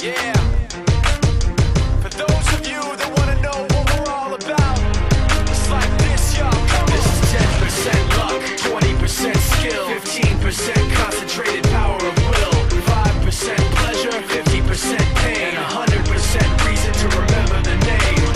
Yeah. For those of you that want to know what we're all about, it's like this, y'all. This is 10% luck, 20% skill, 15% concentrated power of will, 5% pleasure, 50% pain, and 100% reason to remember the name.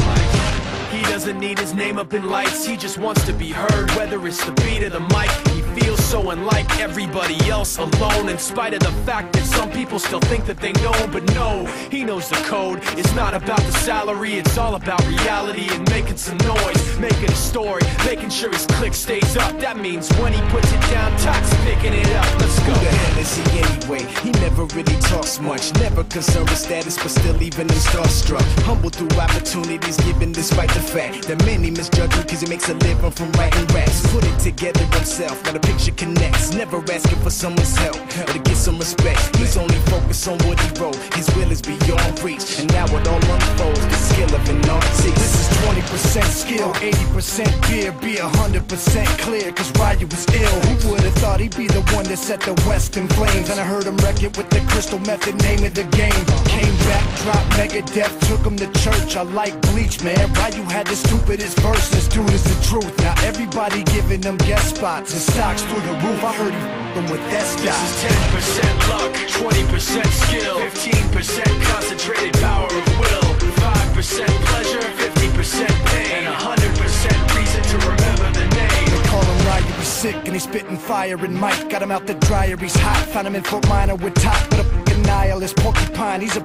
He doesn't need his name up in lights, he just wants to be heard, whether it's the beat of the mic. He feels so unlike everybody else, alone, in spite of the fact that some people still think that they know. But no, he knows the code. It's not about the salary, it's all about reality and making some noise, making a story, making sure his click stays up. That means when he puts it down, Tox picking it up. Let's go. Who the hell is he anyway? He never really talks much, never concerned with status, but still leaving him starstruck. Humble through opportunities given despite the fact that many misjudge him cause he makes a living from writing raps. Put it together himself, got a picture connects, never asking for someone's help or to get some respect. He's only focused on what he wrote, his will is beyond reach, and now it all unfolds, the skill of an artist. This is 20% skill, 80% fear, be 100% clear, cause Ryu was ill. Who would've thought he'd be the one that set the West in flames? And I heard him wreck it with the crystal method, name of the game. Came back, dropped Megadeth, took him to church. I like Bleach, man. Ryu had the stupidest verse, this dude is the truth. Now everybody giving them guest spots and stocks through the roof. I heard he f***ing with that stock. This is 10% luck, 20% skill, 15% concentrated power of will, 5% pleasure, 50% pain, and 100% reason to remember the name. They call him Ryu, he's sick and he's spitting fire and Mike got him out the dryer, he's hot. Found him in Fort Minor with top, but a f***ing nihilist porcupine. He's a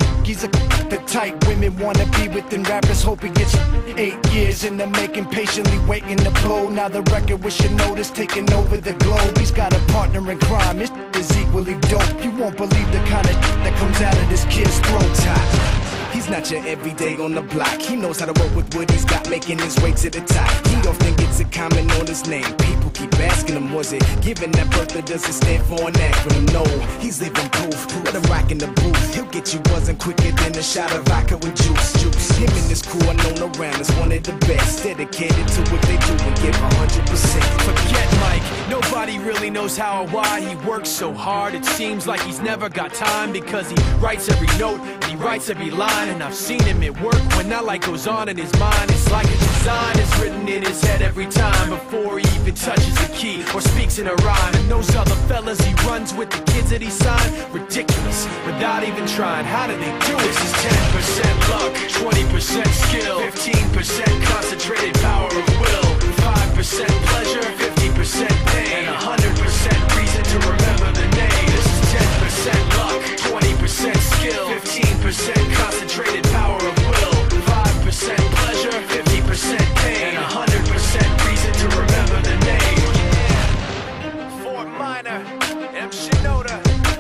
the type women wanna be within rappers. Hope he gets 8 years in the making, patiently waiting to blow. Now the record with your notice taking over the globe. He's got a partner in crime, his is equally dope. You won't believe the kind of that comes out of this kid's throat. He's not your everyday on the block. He knows how to work with what he's got, making his way to the top. He often gets a comment on his name. People keep asking him, was it given that birth or does it stand for an acronym? No, he's living proof. Let him rock in the booth. He'll get you buzzing quicker than a shot of vodka with juice. Him and his crew are known around as one of the best, dedicated to what they do and give 100%. Forget Mike, nobody really knows how or why he works so hard. It seems like he's never got time because he writes every note and he writes every line. And I've seen him at work when that light goes on in his mind. It's like a design is written in his head every time before he even touches a key or speaks in a rhyme. And those other fellas he runs with, the kids that he signed, ridiculous, without even trying. How do they do it? This is 10% luck, 20% skill, 15% concentrated power of will, 5% pleasure, 50% pain, and 100% reason to remember the name. This is 10% luck, 20% skill, 15% concentrated power of will, 5% pleasure, 50% pain, and 100% reason to remember the name. Yeah. Fort Minor, M. Shinoda,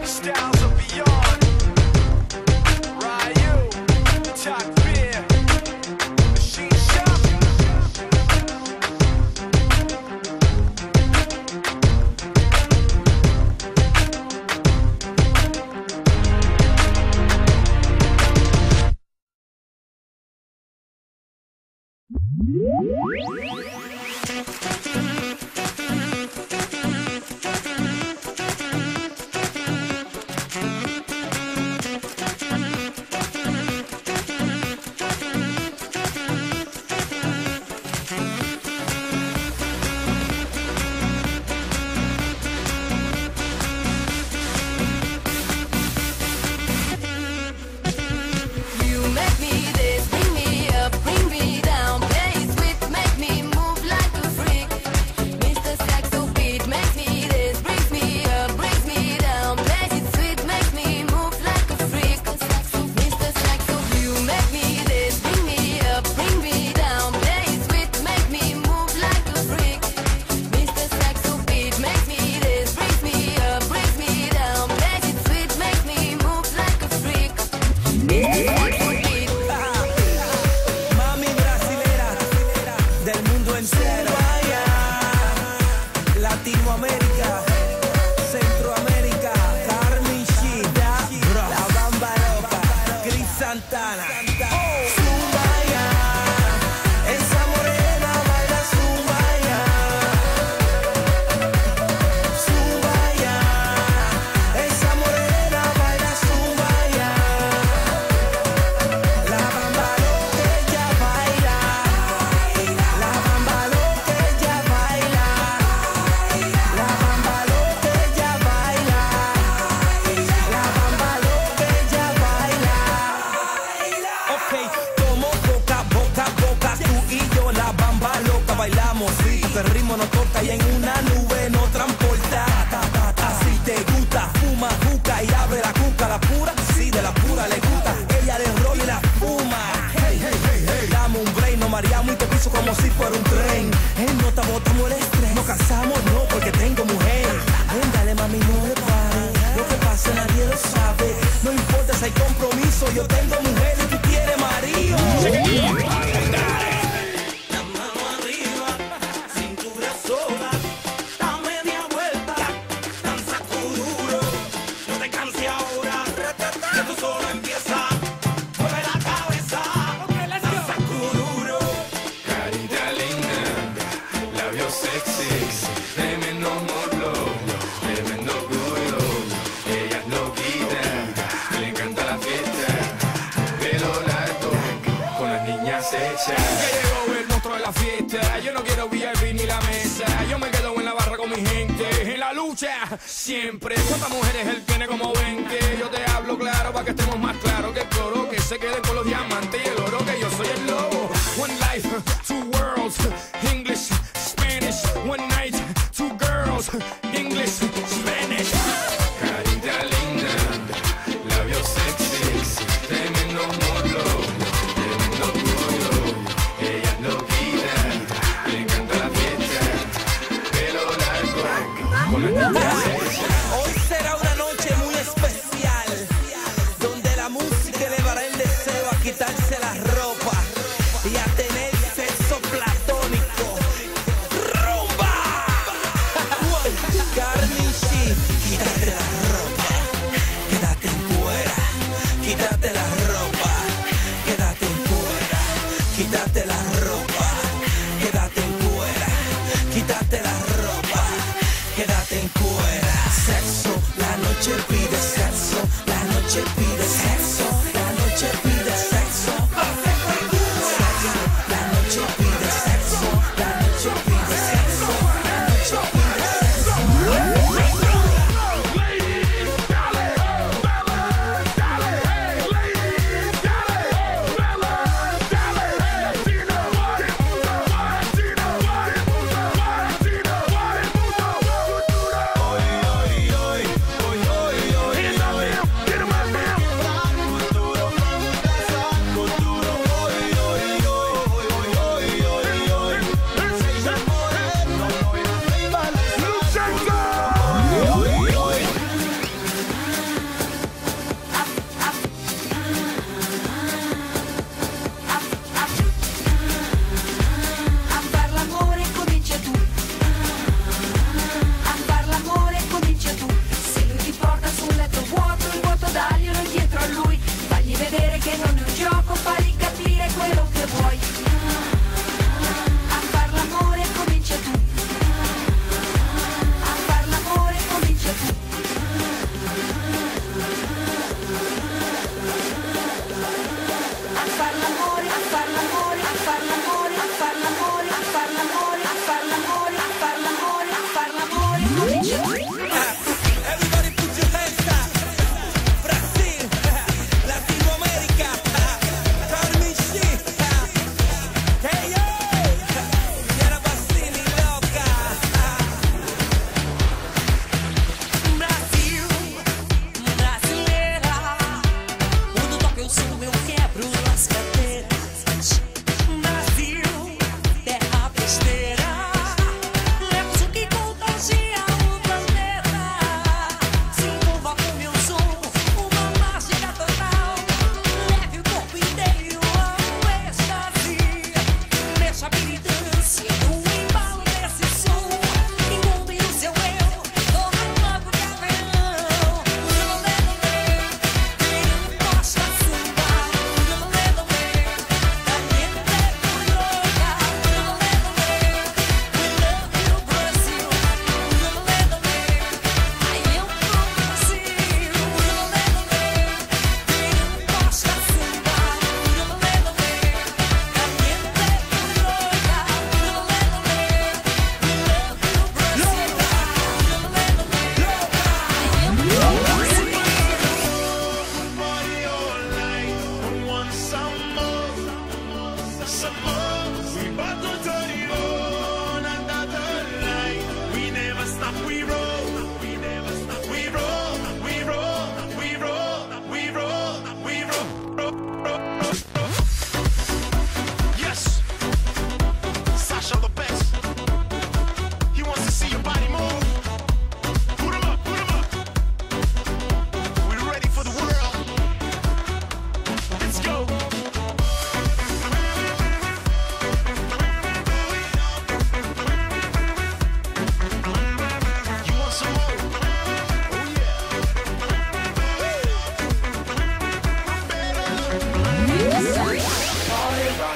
Styles of Beyond, Ryu, Talk Beer, Machine Shop. y en una nube no transporta. Así te gusta, fuma juca y abre la cuca. La pura, sí, de la pura le gusta. Ella le rola y la fuma. Hey, hey, hey, hey. Dame un break, nos mareamos y te piso como si fuera un tren. No te botamos el estrés, nos cansamos, no, porque tengo mujer. Ven, dale mami, no le pares. Lo que pasa nadie lo sabe. No importa si hay compromiso, yo tengo mujer y tú quieres marido. Ya llegó el monstruo de la fiesta. Yo no quiero VIP ni la mesa. Yo me quedo en la barra con mi gente. En la lucha, siempre. ¿Cuántas mujeres él tiene? Como 20. Yo te hablo claro para que estemos más claros. Que el coro que se quede con los diamantes y el oro. Que yo soy el lobo. One life, two worlds. English, Spanish. One night, two girls. English, Spanish. Carita linda, labios sexy. Tremendo morlo. Hoy será una noche muy especial, donde la música elevará el deseo a quitarse la ropa y a tener sexo platónico. ¡Rumba! Carnichi, quítate la ropa, quédate en fuera, quítate la ropa, quédate en fuera, quítate la ropa, quédate en fuera, quítate la ropa, quédate en fuera. Sexo, la noche pide sexo, la noche pide sexo, la noche pide sexo.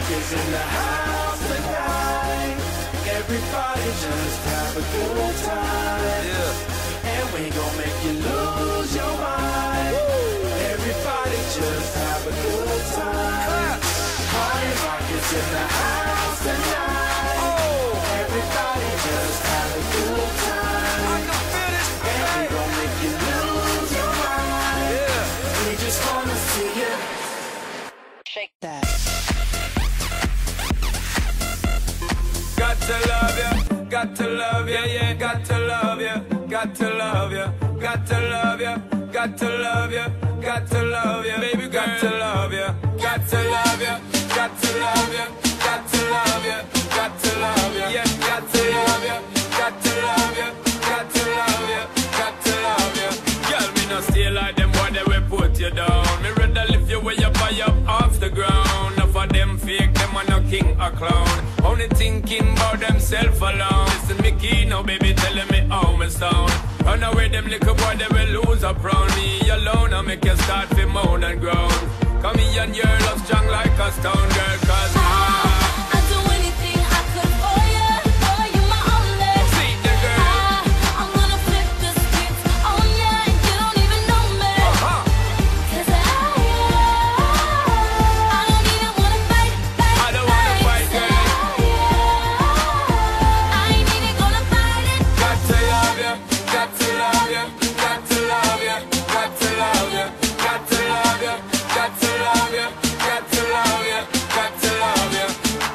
rockers in the house tonight. Everybody just have a good time. And we gon' make you lose your mind. Everybody just have a good time. Party rockers in the house tonight. Everybody just have a good time. And we gon' make you lose your mind. We just wanna see you shake that. Got to love you, got to love you, yeah, got to love you, got to love you, got to love you, got to love you, got to love you, baby, got to love you, got to love you, got to love you, got to love you, got to love you, yeah, got to love you, got to love you, got to love you, got to love you. Girl, me no stay like them boy, they will put you down. Me rather lift you way up high up off the ground. Enough of them fake, them are no king or clown. Only thinking about themself alone. Listen, Mickey, now baby telling me how me sound. Run away, them little boy, they will lose up round me alone. I make you start to moan and groan. Come here and your love strong like a stone, girl, cause I'd do anything I could for you. For you, my only. See the girl. I'm gonna flip the script on ya, and you don't even know me. Cause I don't even wanna fight. I don't wanna fight, girl. I ain't even gonna fight it. Got to love you, got to love you, got to love you, got to love you, got to love you, got to love you, got to love you, got to love you.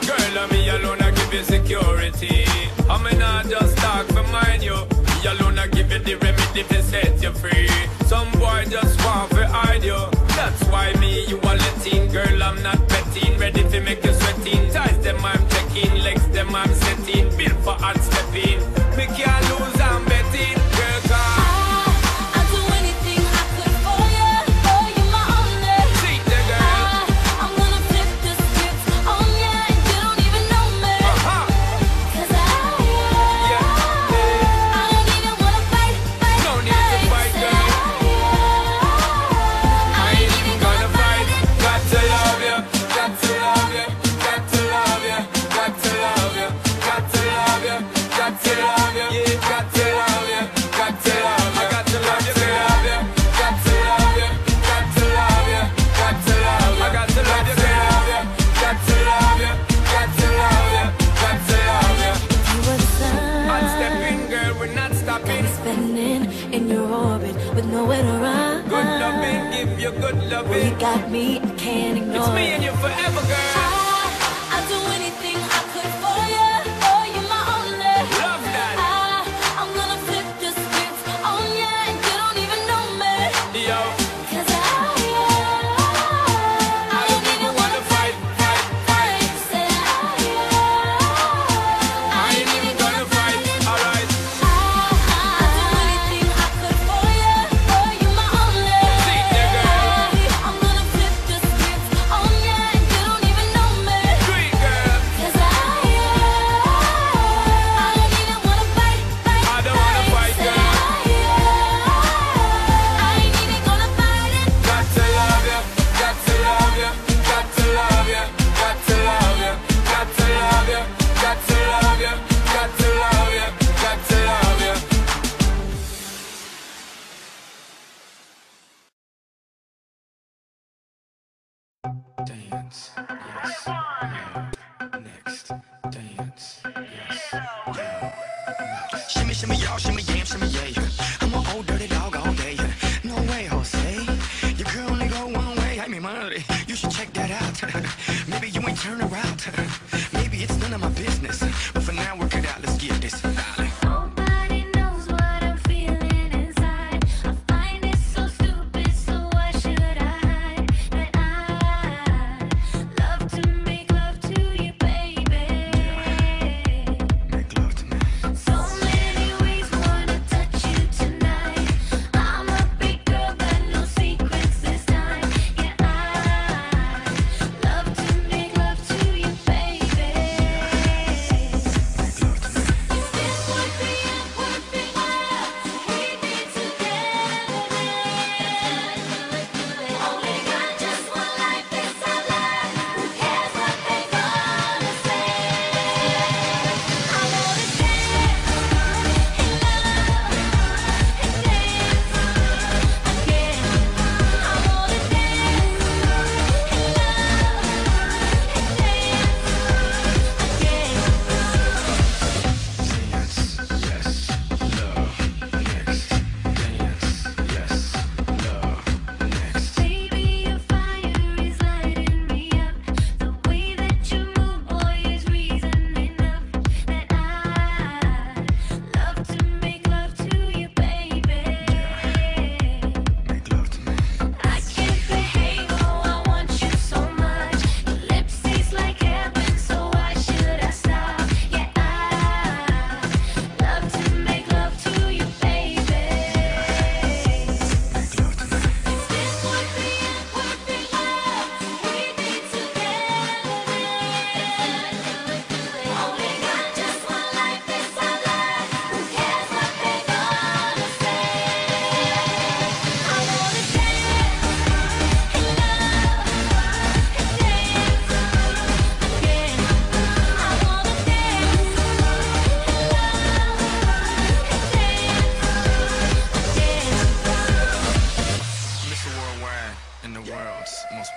Girl, I'm me alone, I give you security. I may not just talk for mine, you. Me alone, I give you the remedy to set you free. Some boy just want to hide you. That's why me, you are letting. Girl, I'm not betting. Ready to make you sweating. Ties them I'm checking. Legs them I'm setting. Built for hard stepping. Me can't lose, I'm betting. Girl, come. I'd do anything I could for you. For you, my only. See the girl. I'm gonna flip the script on ya, and you don't even know me. Cause I don't even wanna fight. No need to fight, girl. I ain't even gonna fight it. Got to love you, got to love you, got to love you, got to love you, got to love you, got to love you, yeah, got to love you, got to love you, got to love you, got to love you, got to love you, got to love you, got to love you, got to love you, got to love you, got to love you. You were the sun. I'm stepping, girl, we're not stopping. Spinning in your orbit with nowhere to run. Good loving, give you good Well, you loving. got me, I can't ignore It's me it. and you forever, girl. I'd do anything I could for you. For you, my only. Love that. I'm gonna flip the script on ya, and you don't even know me. Yo. Cause I don't even wanna fight. Say I ain't even gonna fight, alright. I'd do anything I could for you. For you, my only. See the girl. I'm gonna flip the script on ya, and you don't even know me. Sweet girl. Cause I don't even wanna fight. I don't wanna fight, girl. I ain't even gonna fight it. Got to love you, got to love you, got to love you, got to love you, got to love you, got to love you, got to love you, got to love you. Dance, yes, yeah. Next, dance, yes, yeah. Shimmy, shimmy, y'all, shimmy, yam, shimmy, yeah. I'm an old dirty dog all day. No way, Jose. Your girl only go one way. I mean, money. You should check that out. Maybe you ain't turn around. Maybe it's none of my business. But for now, work it out. Let's get this. Nobody knows what I'm feeling inside. I find it so stupid, so why should I hide? That I love to make love to you, baby. Make love to me. So many ways wanna touch you tonight. I'm a big girl, got no secrets this time. Yeah, I love to make love to you, baby.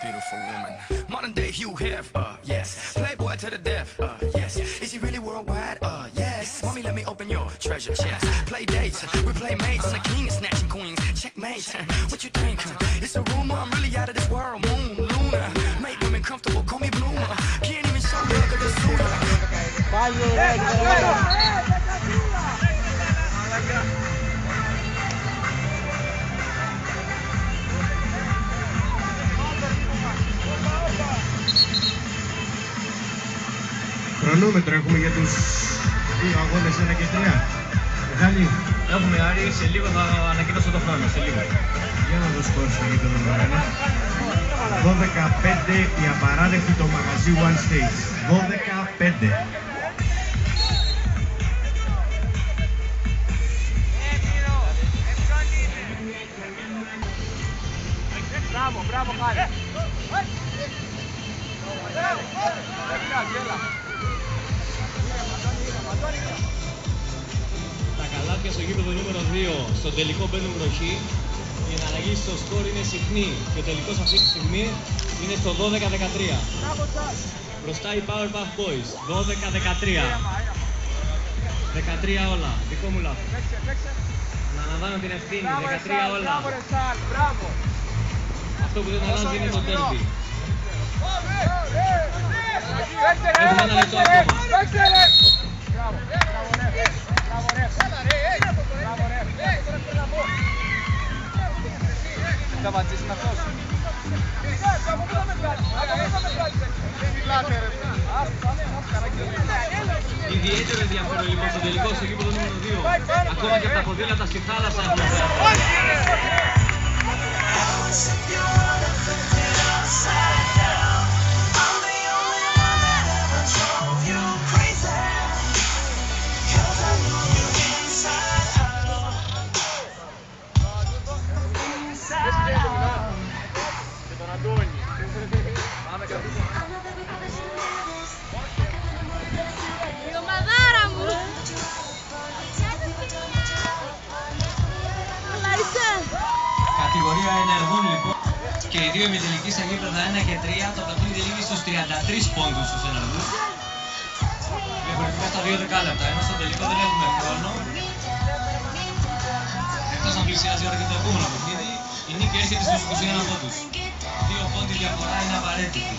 beautiful woman. Modern day Hugh Hef, yes. Playboy to the death, yes. Is he really worldwide? Yes. Mommy, let me open your treasure chest. Play dates, we play mates. I'm the king of snatching queens. Checkmate. What you think? It's a rumor. I'm really out of this world. Moon, Luna. Make women comfortable. Call me Bloomer. Can't even show love to the suitor. Χρονόμετρο έχουμε για τους δύο αγώνες 1 και 3. Μιχάλη. Έχουμε Άρη, σε λίγο θα ανακοινώσω το χρόνο, σε λίγο. Για να δώσω σκορ στο γήπεδο νούμερο 1. 12-5 η απαράδεκτη το μαγαζί One Stage. 12-5. Μπράβο, Χάρη. Τα καλάθια στο γήπεδο νούμερο 2 στο τελικό μπαίνουν βροχή. Η εναλλαγή στο σκορ είναι συχνή και ο τελικός αυτή τη στιγμή είναι στο 12-13. Μπροστά οι Powerpuff Boys, 12-13. 13 όλα, δικό μου λάθος. Να αναλαμβάνω την ευθύνη, 13 όλα. Αυτό που δεν αλλάζει είναι το τέρμπι. Έχουμε ένα λεπτό ακόμα. Θα βατζήσεις με αυτός. Ιδιαίτερο ενδιαφέρον λοιπόν στο τελικό στο γήπεδο νούμερο 2. Ακόμα και από τα ποδήλατα στη θάλασσα έχουμε κατηγορία ενεργών λοιπόν και οι δύο ημιτελικοί στα γήπεδα 1 και 3. Το παιχνίδι λήγει στους 33 πόντους στους ενεργούς. Διαφορετικά στα 2 δεκάλεπτα, ενώ στο τελικό δεν έχουμε χρόνο. Εκτός αν πλησιάζει η ώρα και το επόμενο παιχνίδι, η νίκη έρχεται στους 21 πόντους. 2 πόντοι διαφορά είναι απαραίτητη.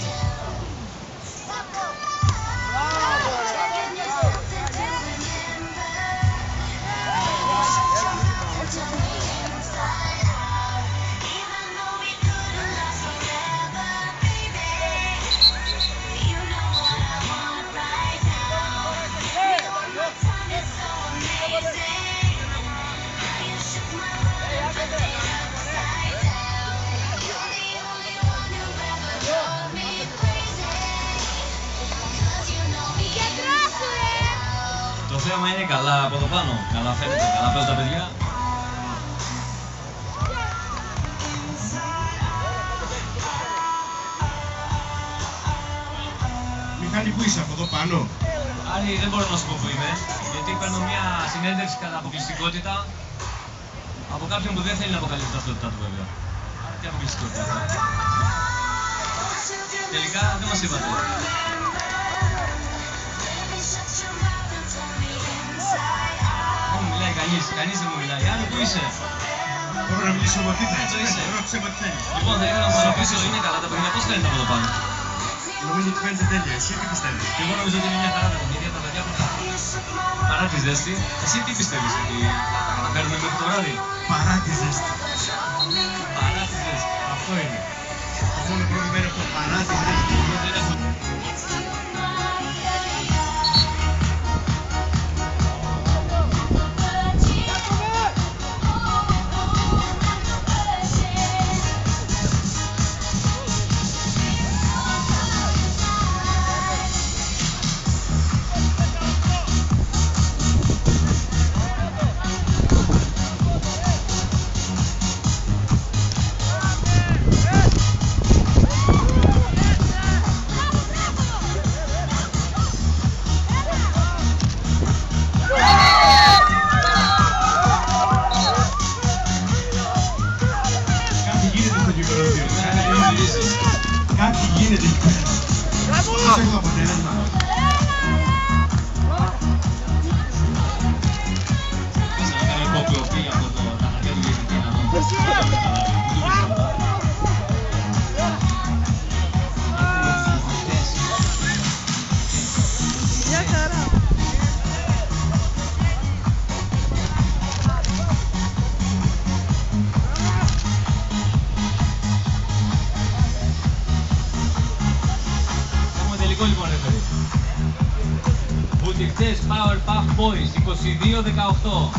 Το θέαμα είναι καλά από εδώ πάνω, καλά φαίνεται, καλά παίζουν τα παιδιά. Μιχάλη, πού είσαι από εδώ πάνω? Άρη, δεν μπορώ να σου πω που είμαι, γιατί παίρνω μια συνέντευξη κατά αποκλειστικότητα από κάποιον που δεν θέλει να αποκαλύψει την ταυτότητά του βέβαια. Άρα τι αποκλειστικότητα? Τελικά δεν μας είπατε. Δεν μου μιλάει κανείς δεν μου μιλάει. Άρη, πού είσαι? Μπορώ να μιλήσω εγώ, τι θέλεις? Πού είσαι? Ρώτησε με τι θέλεις. Λοιπόν, θα ήθελα να σας ρωτήσω, είναι καλά τα παιδιά, πώς φαίνεται από εδώ πάνω? Νομίζω ότι φαίνεται τέλεια. Εσύ τι πιστεύεις? Και εγώ νομίζω ότι είναι μια χαρά τα παιχνίδια, τα παιδιά που παρά τη ζέστη. Εσύ τι πιστεύεις, ότι θα τα καταφέρουμε μέχρι το βράδυ? Παρά τη ζέστη. Παρά τη ζέστη. Αυτό είναι. Το μόνο πρόβλημα είναι αυτό, παρά τη ζέστη. Δεν έχω γίνεται. Πώς έχω αποτέλεσμα. Πάσα να κάνει υποκλοπή από το Ταχατέλη Διαιτητή να δω. Μια χαρά. Έχουμε τελικό λοιπόν ρεφερί. Βουτυχτές Powerpuff Boys 22-18.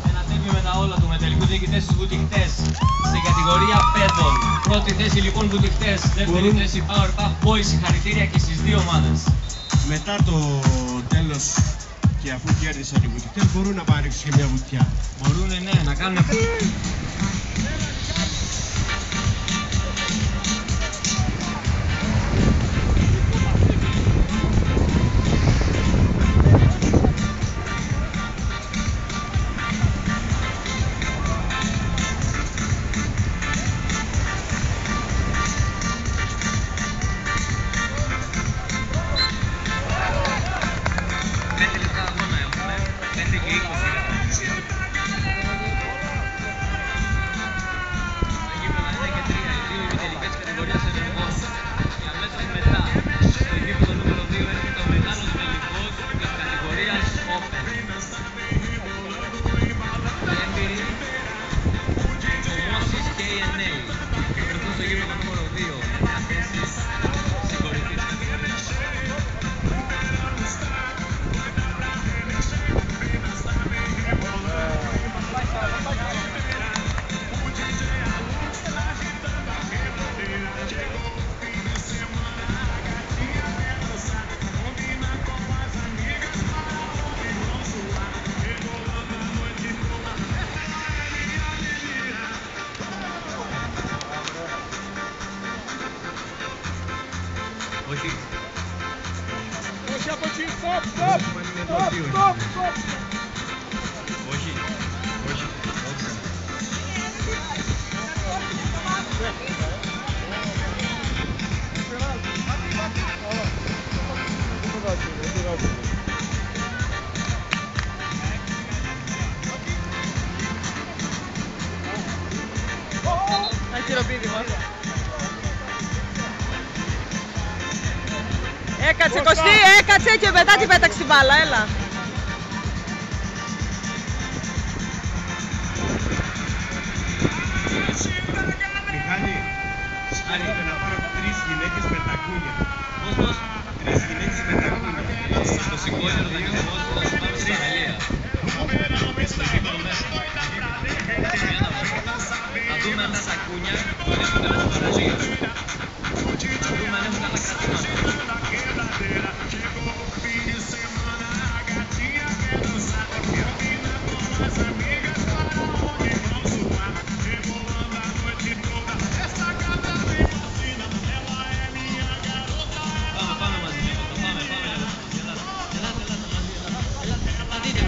Ένα τέρμι με τα όλα του, με τελικούς νικητές στους βουτυχτές στην κατηγορία παιδών. Πρώτη θέση λοιπόν βουτυχτές, δεύτερη θέση Powerpuff Boys. Συγχαρητήρια και στις δύο ομάδες. Μετά το τέλος και αφού κέρδισαν οι βουτυχτές μπορούν να πάρουν και μια βουτιά. Μπορούνε ναι, να κάνουν. Όχι. Όχι από εκεί, stop, stop, stop, stop, stop. Όχι. Όχι. Αχυροπίδημα. Έκατσε Κωστή, έκατσε και μετά την πέταξε την μπάλα, έλα. Μιχάλη, σκέφτεται να πάρω 3 γυναίκες με τα κούνια. Πώς? 3 γυναίκες με τα κούνια. Στο συγκόλιο το δοκιμασμό θα σου πάμε στην Ελία. Στο γήπεδο μέσα. Να δούμε αυτά τα κούνια που βρίσκονται μέσα στο ραζί. Να δούμε αν έχουν καλά κρατήματα. Πάμε μαζί. Πάμε. Ελάτε μαζί. Να δείτε.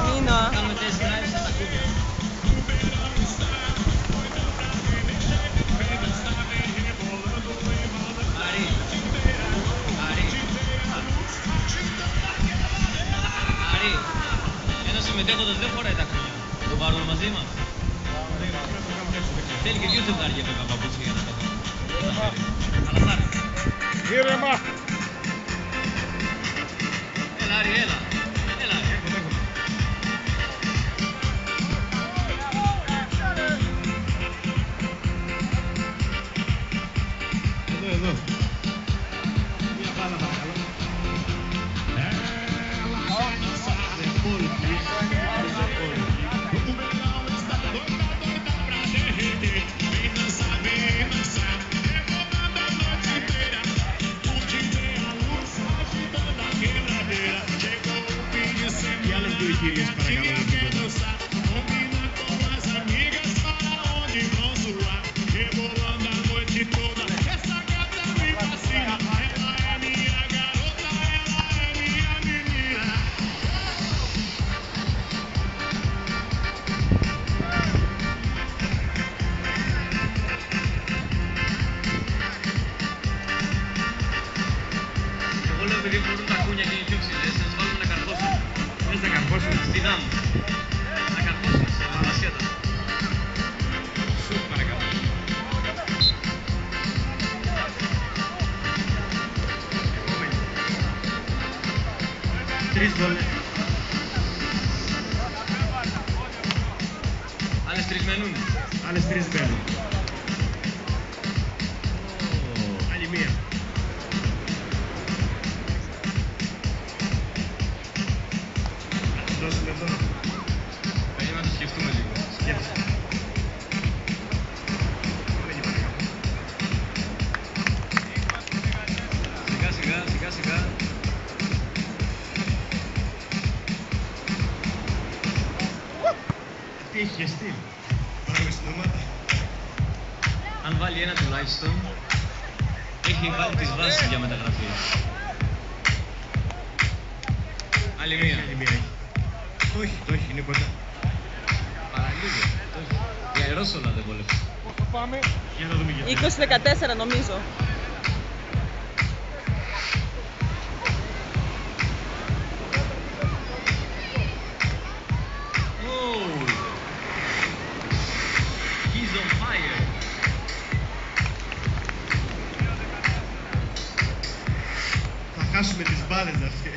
Νίνο. Κάνουμε test drive στα κούνια. Άρη, ένας συμμετέχοντας δεν φοράει τα κούνια. Τον πάρουμε μαζί μας. Θέλει και δύο ζευγάρια βέβαια παπούτσια για να τα δούμε. Αλλά θα έρθει. Ήρεμα. Έλα Άρη, έλα. Έλα. Εδώ. Μια μπάλα παρακαλώ. Και άλλες δύο κυρίες παρακαλώ. κάποια γίνει πιο ψηλές, να τις βάλουμε να καρπώσουν. Θες να καρπώσουν. Δυνάμουν. Να καρπώσουν σε μαλασιέτα. Σουτ παρακαλώ. Επόμενη. 3 βόλες. Άλλες 3 μένουν. Άλλες 3 μπαίνουν. Άλλη μία. Θα δώσουμε εδώ. Περίμενα να το σκεφτούμε λίγο. Σκέφτεσαι. Επόμενη παρακαλώ. Σιγά σιγά, σιγά σιγά. Αυτή έχει χεστεί. Πάμε στην ομάδα. Αν βάλει ένα τουλάχιστον, έχει βάλει τις βάσεις για μεταγραφή. Άλλη μία. Άλλη μία έχει. Το έχει, είναι κοντά. Παραλίγο. Το έχει. Η αερόσολα δεν βολεύει. Πόσο πάμε? Για να δούμε γιατί. 20-14 νομίζω. Oh! He's on fire. Θα χάσουμε τις μπάλες αυτή.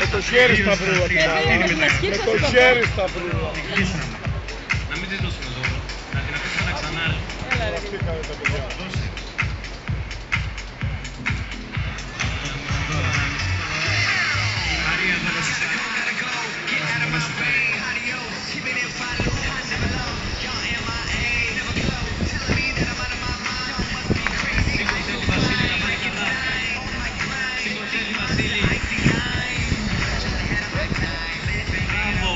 Με το χέρι στα βρύλα. Με το χέρι στα βρύλα. Να μην τις δώσουμε δώρο. Να την αφήσουμε να ξανάρει. Χαστήκανε τα παιδιά. Δώσε. Η Μαρία θα δώσει κάτι. Θα δώσει κάτι. Σήκωσε τη Βασίλη να πάει καλά. Σήκωσε τη Βασίλη. Μπράβο.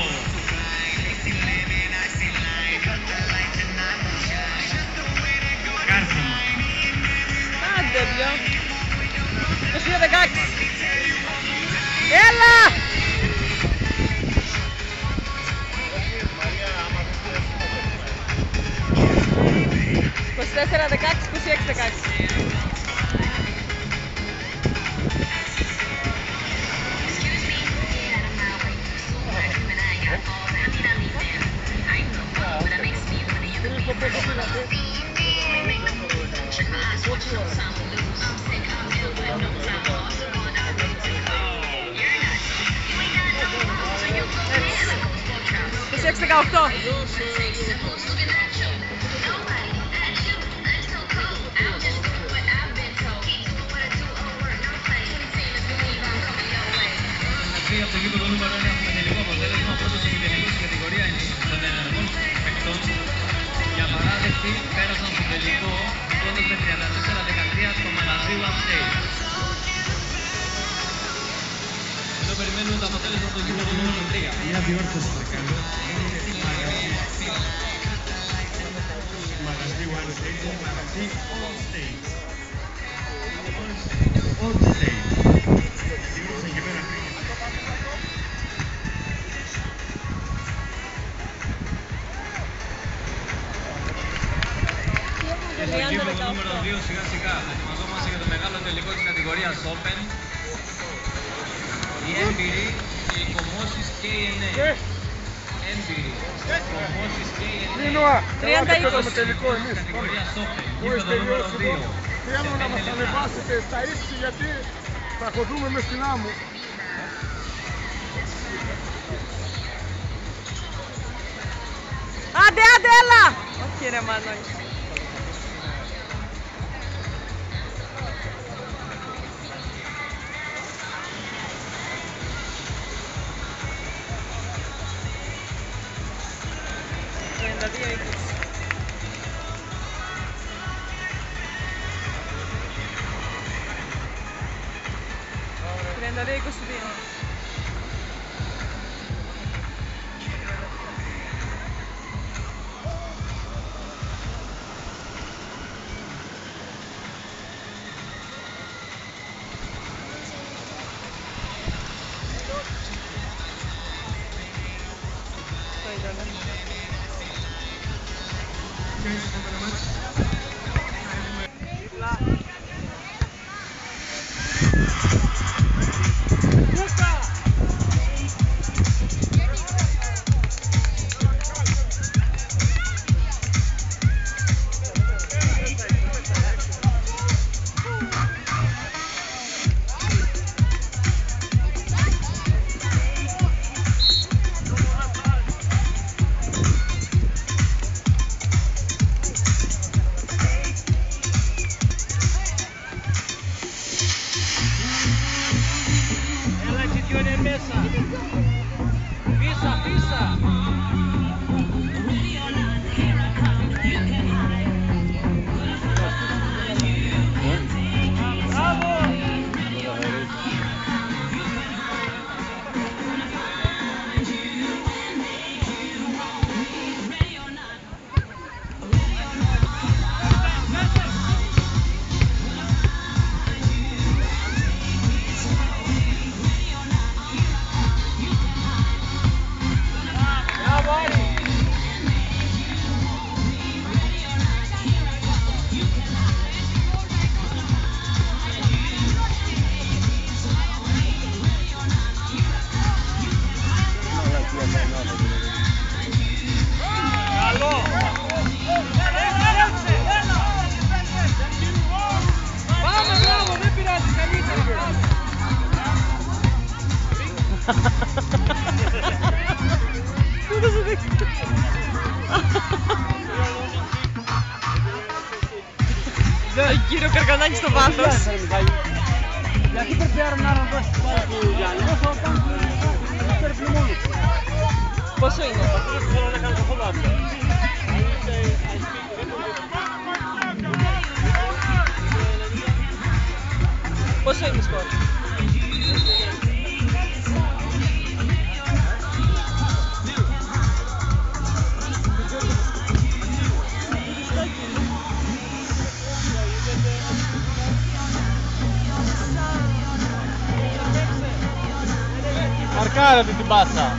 Κάρφωμα. Άντε πια. 22-16. Έλα! 24-16, 26-16. Έτσι. 26-18. Από το γήπεδο νούμερο 1 έχουμε τελικό αποτέλεσμα. Πρώτος ημιτελικός στην κατηγορία των ενεργών παικτών. Για παράδεκτη πέρασαν στο τελικό πρώτος με 34-13 στο Μαλαζίου Upstate. Εδώ περιμένουμε το αποτέλεσμα από το γήπεδο νούμερο 3. Μια διόρθωση θα κάνω. Μαγαζίου All State, μαγαζί All State. All State. Δημιούργησαν και πέρα πριν. Και στο γήπεδο νούμερο 2 σιγά σιγά ετοιμαζόμαστε για το μεγάλο τελικό της κατηγορίας Open. Οι έμπειροι και οι κομμώσεις KNA. Έμπειροι, κομμώσεις KNA. Μίνωα, καλά δεν 30-20. παίζαμε τελικό εμείς. Κατηγορίας Open, Μόλις γήπεδο νούμερο τελειώσει 2. εδώ, θέλω να μας ανεβάσετε στα ύψη γιατί θα χωθούμε μες στην άμμο. Άντε, άντε, έλα! Όχι ρε Μάνο. τον κύριο Καρκανάκη στο βάθος. Γιατί πρέπει να δώσεις πάλι του Γιάννη, όσο παίρνει μόνο. Πόσο είναι? Θέλω να κάνω το φοβάμαι. Πόσο είναι η σκορ? Μαρκάρετε την πάσα.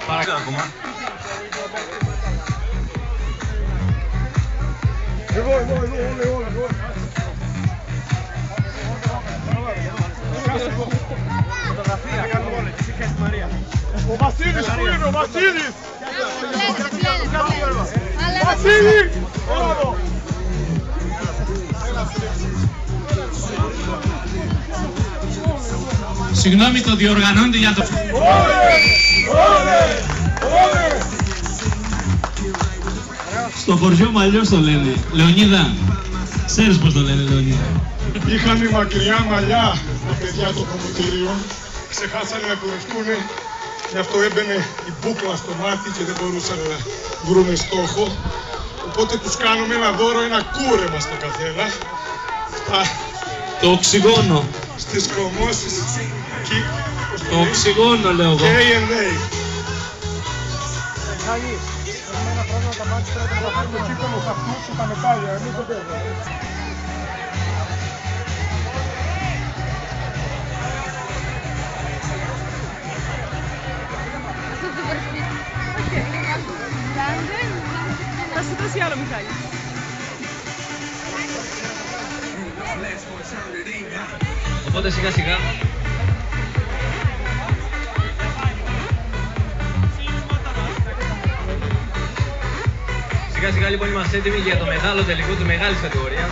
Παρακαλώ ακόμα. Ο Βασίλης πού είναι, ο Βασίλης! Βασίλη! Συγγνώμη, το διοργανώνετε για το... Στο χωριό μου αλλιώς το λένε. Λεωνίδα, ξέρεις πώς το λένε, Λεωνίδα? Είχαν μακριά μαλλιά τα παιδιά το κομμωτήριο, ξεχάσανε να κουρευτούνε, γι' αυτό έμπαινε η μπούκλα στο μάτι και δεν μπορούσαν να βρούνε στόχο. Οπότε τους κάνουμε ένα δώρο, ένα κούρεμα στο καθένα. Το οξυγόνο. Στις κομμώσεις εκεί. Το οξυγόνο, λέω εγώ. K&A. Εμένα πράγματα τα μάτια πρέπει να πάρει το τσίπονο σε αυτούς και τα μετάλλια, εμείς δεν παίρνουμε. Θα σου δώσει άλλο, Μιχάλη. Οπότε σιγά σιγά. Σιγά σιγά λοιπόν είμαστε έτοιμοι για το μεγάλο τελικό του μεγάλης κατηγορίας.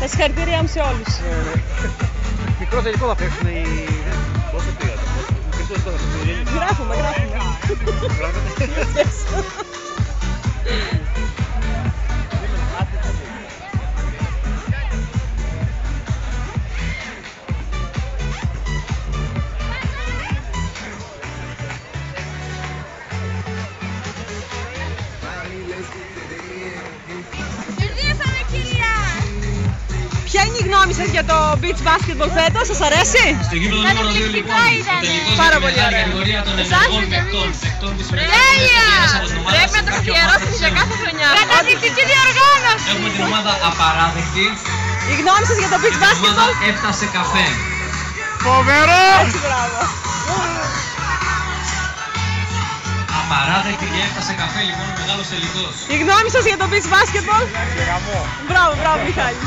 Τα συγχαρητήριά μου σε όλους. Μικρό τελικό θα παίξουν οι... Πόσο πήγατε, μικρό τελικό θα παίξουν. Γράφουμε. Ποια είναι η γνώμη σας για το beach basketball φέτος, σας αρέσει? Στο γήπεδο νούμερο 2 λοιπόν, ο τελικός Πάρα για τη πολύ μεγάλη ωραία. κατηγορία των ενεργών παιχτών. Τέλεια! Πρέπει να το αφιερώσετε για κάθε χρονιά. Καταδεικτική διοργάνωση! Έχουμε την ομάδα απαράδεκτη. Η γνώμη σας για το beach Η ομάδα basketball? έφτασε καφέ. Φοβερός! Έτσι, μπράβο. Απαράδεκτη και έφτασε καφέ λοιπόν ο μεγάλος τελικός. Η γνώμη σας για το beach basketball? Μπράβο, μπράβο Μιχάλη.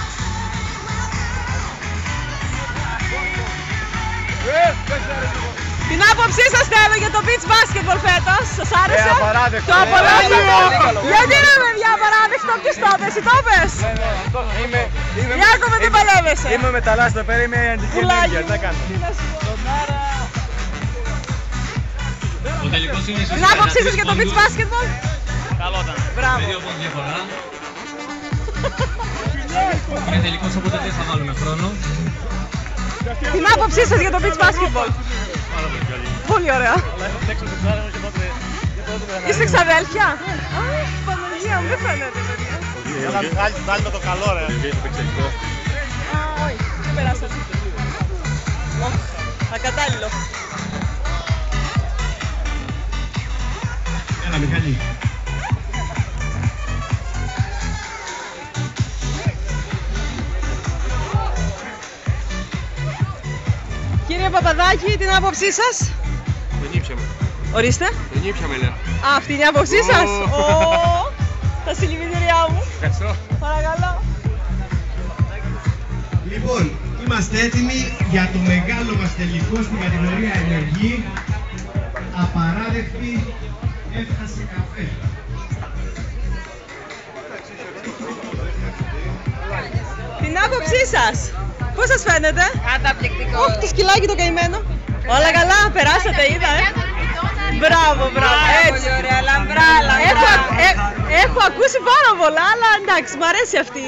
Την άποψή σας θέλω για το beach basketball φέτος, σας άρεσε? Απαράδεκτο. Το απολαύσατε? Γιατί είναι παιδιά απαράδεκτο, ποιος το είπες, εσύ το είπες? Ιάκωβε τι παλεύεσαι? Είμαι μεταλλάς εδώ πέρα, είμαι αντικειμενία, τι να κάνω. Ο τελικός είναι Την άποψή σας για το beach basketball? Καλό ήταν. Μπράβο. με 2 πόντους διαφορά. Είναι τελικός οπότε δεν θα βάλουμε χρόνο. Την άποψή σας για το beach basketball? Πολύ ωραία. Είστε ξαδέλφια? Αχ, Παναγία μου, δεν φαίνεται παιδιά. Πάλι με το καλό ρε. Όχι, δεν περάσατε. Ακατάλληλο. Έλα Μιχάλη. Κύριε Παπαδάκη, την άποψή σας? Δεν ήπιαμε. Ορίστε. Δεν ήπιαμε λέω. Α, αυτή είναι η άποψή σας? Τα συλληπιτήριά μου. Ευχαριστώ. Παρακαλώ. Λοιπόν, είμαστε έτοιμοι για το μεγάλο μας τελικό στην κατηγορία ενεργή. Απαράδεκτη έφτασε καφέ. Την άποψή σας? Πώς σας φαίνεται? Καταπληκτικό. Όχι, το σκυλάκι το καημένο. Όλα καλά, περάσατε, είδα, Μπράβο, μπράβο, έτσι. Πολύ ωραία, λαμπρά, Έχω ακούσει πάρα πολλά, αλλά εντάξει, μου αρέσει αυτή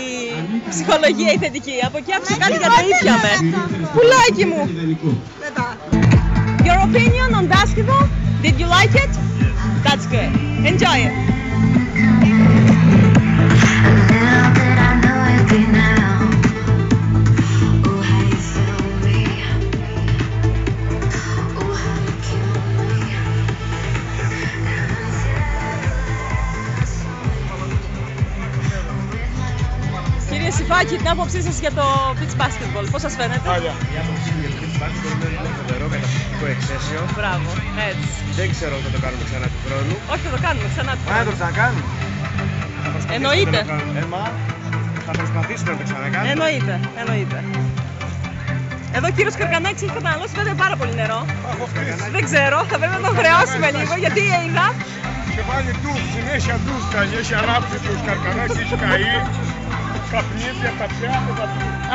η ψυχολογία η θετική. Από εκεί άκουσα κάτι για το ήπιαμε. Πουλάκι μου. Your opinion on basketball? Did you like it? That's good. Enjoy it. Κύριε Σιφάκη, την άποψή σας για το beach basketball, πώς σας φαίνεται? Άλλια. Η άποψή μου για το beach basketball είναι φοβερό, καταπληκτικό εξαίσιο. Μπράβο, έτσι. Δεν ξέρω αν θα το κάνουμε ξανά του χρόνου. Όχι, θα το κάνουμε ξανά. Αν δεν το ξανακάνουμε. Εννοείται. Θα προσπαθήσουμε να το ξανακάνουμε. Εννοείται. Εδώ ο κύριος Καρκανάκης έχει καταναλώσει βέβαια πάρα πολύ νερό. Δεν ξέρω, θα πρέπει να τον χρεώσουμε λίγο γιατί είδα. Και βάλει ντους, συνέχεια ντους, έχει ανάψει τους Καρκανάκης, έχει καεί. Καπνίζει από τα πιάτα.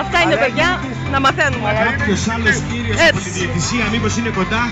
Αυτά είναι παιδιά, να μαθαίνουμε. Κάποιος άλλος κύριος από τη διαιτησία μήπως είναι κοντά?